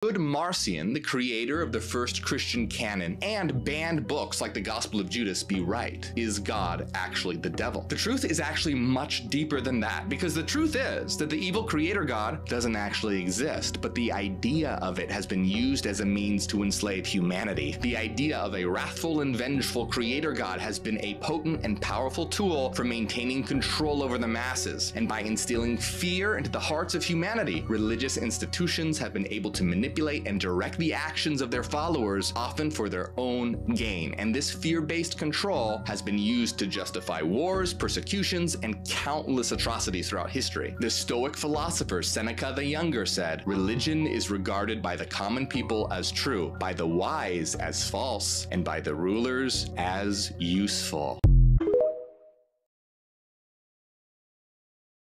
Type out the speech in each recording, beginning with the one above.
Could Marcion, the creator of the first Christian canon and banned books like the Gospel of Judas, be right? Is God actually the devil? The truth is actually much deeper than that, because the truth is that the evil creator God doesn't actually exist, but the idea of it has been used as a means to enslave humanity. The idea of a wrathful and vengeful creator God has been a potent and powerful tool for maintaining control over the masses, and by instilling fear into the hearts of humanity, religious institutions have been able to manipulate and direct the actions of their followers, often for their own gain. And this fear-based control has been used to justify wars, persecutions, and countless atrocities throughout history. The Stoic philosopher Seneca the Younger said, "Religion is regarded by the common people as true, by the wise as false, and by the rulers as useful."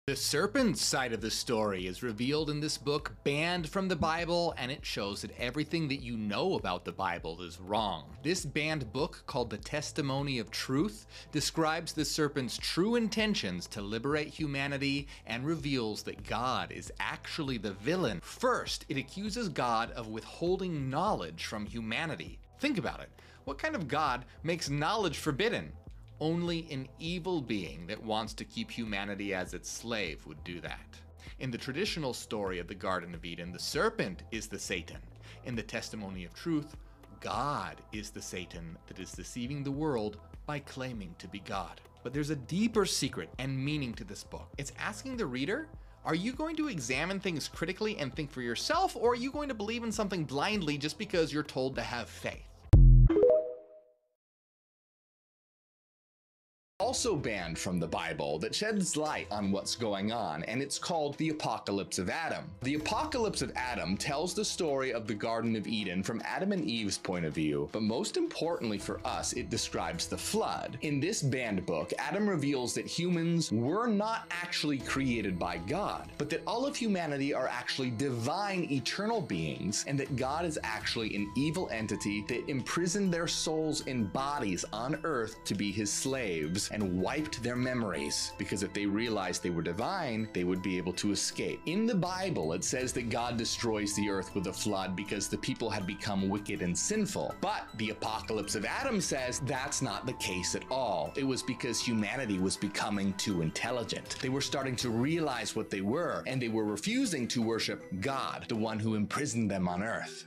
The serpent's side of the story is revealed in this book, banned from the Bible, and it shows that everything that you know about the Bible is wrong. This banned book, called The Testimony of Truth, describes the serpent's true intentions to liberate humanity and reveals that God is actually the villain. First, it accuses God of withholding knowledge from humanity. Think about it. What kind of God makes knowledge forbidden? Only an evil being that wants to keep humanity as its slave would do that. In the traditional story of the Garden of Eden, the serpent is the Satan. In the Testimony of Truth, God is the Satan that is deceiving the world by claiming to be God. But there's a deeper secret and meaning to this book. It's asking the reader, are you going to examine things critically and think for yourself, or are you going to believe in something blindly just because you're told to have faith? Also banned from the Bible that sheds light on what's going on, and it's called the Apocalypse of Adam. The Apocalypse of Adam tells the story of the Garden of Eden from Adam and Eve's point of view, but most importantly for us, it describes the flood. In this banned book, Adam reveals that humans were not actually created by God, but that all of humanity are actually divine, eternal beings, and that God is actually an evil entity that imprisoned their souls in bodies on earth to be his slaves, and wiped their memories, because if they realized they were divine, they would be able to escape. In the Bible, it says that God destroys the earth with a flood because the people had become wicked and sinful. But the Apocalypse of Adam says that's not the case at all. It was because humanity was becoming too intelligent. They were starting to realize what they were, and they were refusing to worship God, the one who imprisoned them on earth.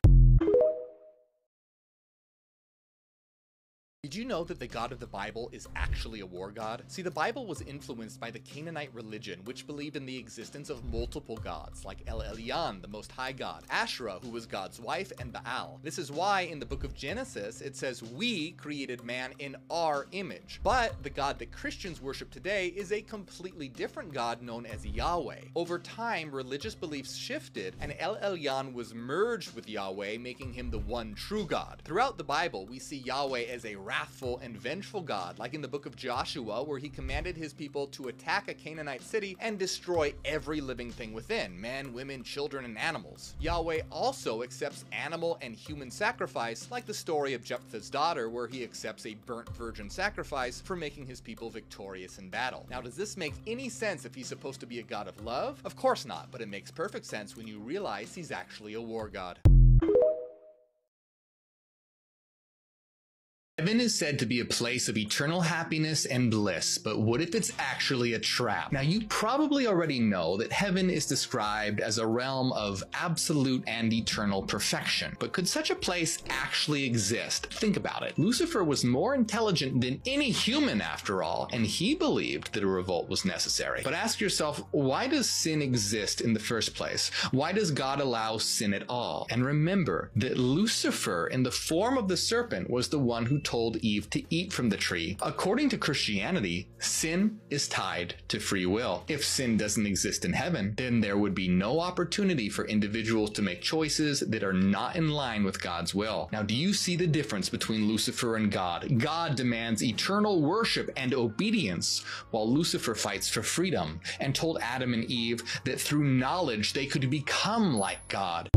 Did you know that the God of the Bible is actually a war god? See, the Bible was influenced by the Canaanite religion, which believed in the existence of multiple gods, like El Elyon, the Most High God, Asherah, who was God's wife, and Baal. This is why in the book of Genesis, it says, "We created man in our image." But the God that Christians worship today is a completely different God known as Yahweh. Over time, religious beliefs shifted, and El Elyon was merged with Yahweh, making him the one true God. Throughout the Bible, we see Yahweh as a wrathful and vengeful God, like in the book of Joshua, where he commanded his people to attack a Canaanite city and destroy every living thing within, men, women, children, and animals. Yahweh also accepts animal and human sacrifice, like the story of Jephthah's daughter, where he accepts a burnt virgin sacrifice for making his people victorious in battle. Now, does this make any sense if he's supposed to be a God of love? Of course not, but it makes perfect sense when you realize he's actually a war god. Heaven is said to be a place of eternal happiness and bliss, but what if it's actually a trap? Now, you probably already know that heaven is described as a realm of absolute and eternal perfection, but could such a place actually exist? Think about it. Lucifer was more intelligent than any human after all, and he believed that a revolt was necessary. But ask yourself, why does sin exist in the first place? Why does God allow sin at all? And remember that Lucifer, in the form of the serpent, was the one who told Eve to eat from the tree. According to Christianity, sin is tied to free will. If sin doesn't exist in heaven, then there would be no opportunity for individuals to make choices that are not in line with God's will. Now, do you see the difference between Lucifer and God? God demands eternal worship and obedience, while Lucifer fights for freedom and told Adam and Eve that through knowledge they could become like God.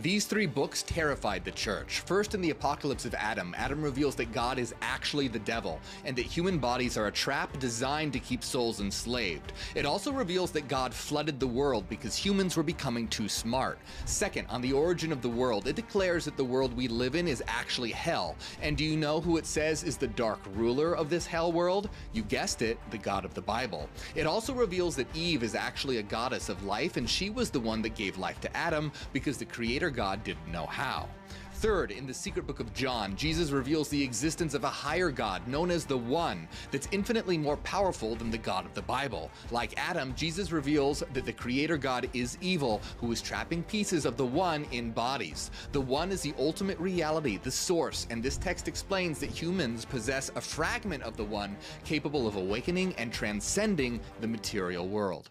These three books terrified the church. First, in the Apocalypse of Adam, Adam reveals that God is actually the devil, and that human bodies are a trap designed to keep souls enslaved. It also reveals that God flooded the world because humans were becoming too smart. Second, on the origin of the world, it declares that the world we live in is actually hell. And do you know who it says is the dark ruler of this hell world? You guessed it, the God of the Bible. It also reveals that Eve is actually a goddess of life, and she was the one that gave life to Adam because the Creator God didn't know how. Third, in the secret book of John, Jesus reveals the existence of a higher God known as the One that's infinitely more powerful than the God of the Bible. Like Adam, Jesus reveals that the Creator God is evil, who is trapping pieces of the One in bodies. The One is the ultimate reality, the source, and this text explains that humans possess a fragment of the One capable of awakening and transcending the material world.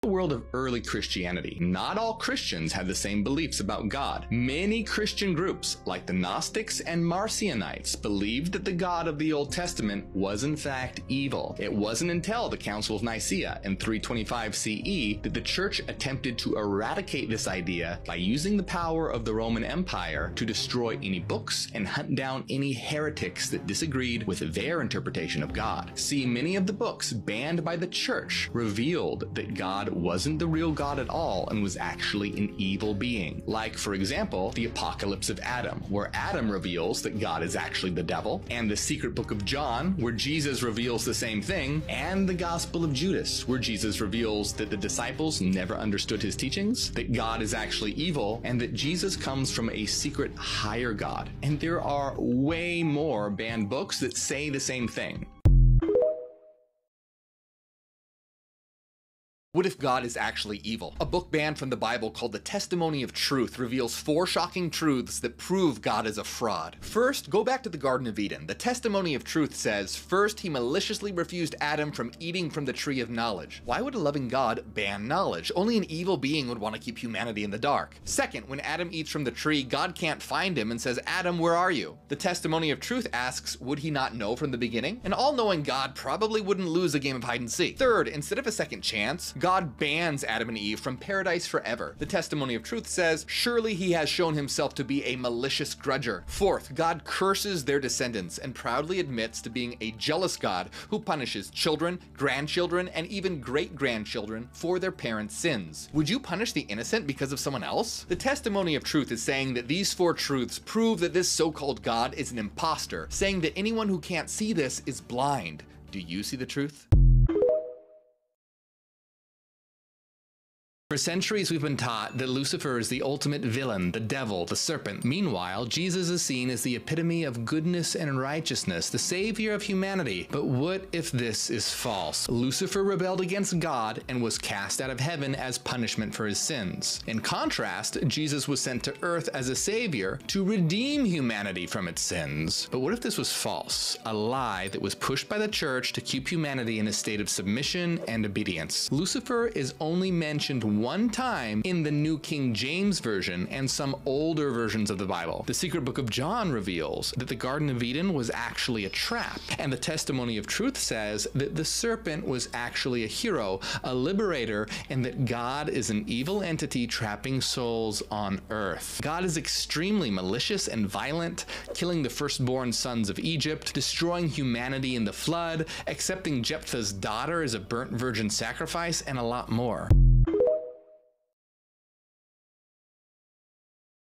The world of early Christianity. Not all Christians had the same beliefs about God. Many Christian groups, like the Gnostics and Marcionites, believed that the God of the Old Testament was in fact evil. It wasn't until the Council of Nicaea in 325 CE that the church attempted to eradicate this idea by using the power of the Roman Empire to destroy any books and hunt down any heretics that disagreed with their interpretation of God. See, many of the books banned by the church revealed that God wasn't the real God at all and was actually an evil being. Like, for example, the Apocalypse of Adam, where Adam reveals that God is actually the devil, and the secret book of John, where Jesus reveals the same thing, and the Gospel of Judas, where Jesus reveals that the disciples never understood his teachings, that God is actually evil, and that Jesus comes from a secret higher God. And there are way more banned books that say the same thing. What if God is actually evil? A book banned from the Bible called The Testimony of Truth reveals 4 shocking truths that prove God is a fraud. First, go back to the Garden of Eden. The Testimony of Truth says, first, he maliciously refused Adam from eating from the tree of knowledge. Why would a loving God ban knowledge? Only an evil being would want to keep humanity in the dark. Second, when Adam eats from the tree, God can't find him and says, Adam, where are you? The Testimony of Truth asks, would he not know from the beginning? An all-knowing God probably wouldn't lose a game of hide and seek. Third, instead of a second chance, God bans Adam and Eve from paradise forever. The Testimony of Truth says, surely he has shown himself to be a malicious grudger. Fourth, God curses their descendants and proudly admits to being a jealous God who punishes children, grandchildren, and even great-grandchildren for their parents' sins. Would you punish the innocent because of someone else? The Testimony of Truth is saying that these 4 truths prove that this so-called God is an imposter, saying that anyone who can't see this is blind. Do you see the truth? For centuries, we've been taught that Lucifer is the ultimate villain, the devil, the serpent. Meanwhile, Jesus is seen as the epitome of goodness and righteousness, the savior of humanity. But what if this is false? Lucifer rebelled against God and was cast out of heaven as punishment for his sins. In contrast, Jesus was sent to earth as a savior to redeem humanity from its sins. But what if this was false? A lie that was pushed by the church to keep humanity in a state of submission and obedience. Lucifer is only mentioned one time in the New King James Version and some older versions of the Bible. The secret book of John reveals that the Garden of Eden was actually a trap, and the Testimony of Truth says that the serpent was actually a hero, a liberator, and that God is an evil entity trapping souls on earth. God is extremely malicious and violent, killing the firstborn sons of Egypt, destroying humanity in the flood, accepting Jephthah's daughter as a burnt virgin sacrifice, and a lot more.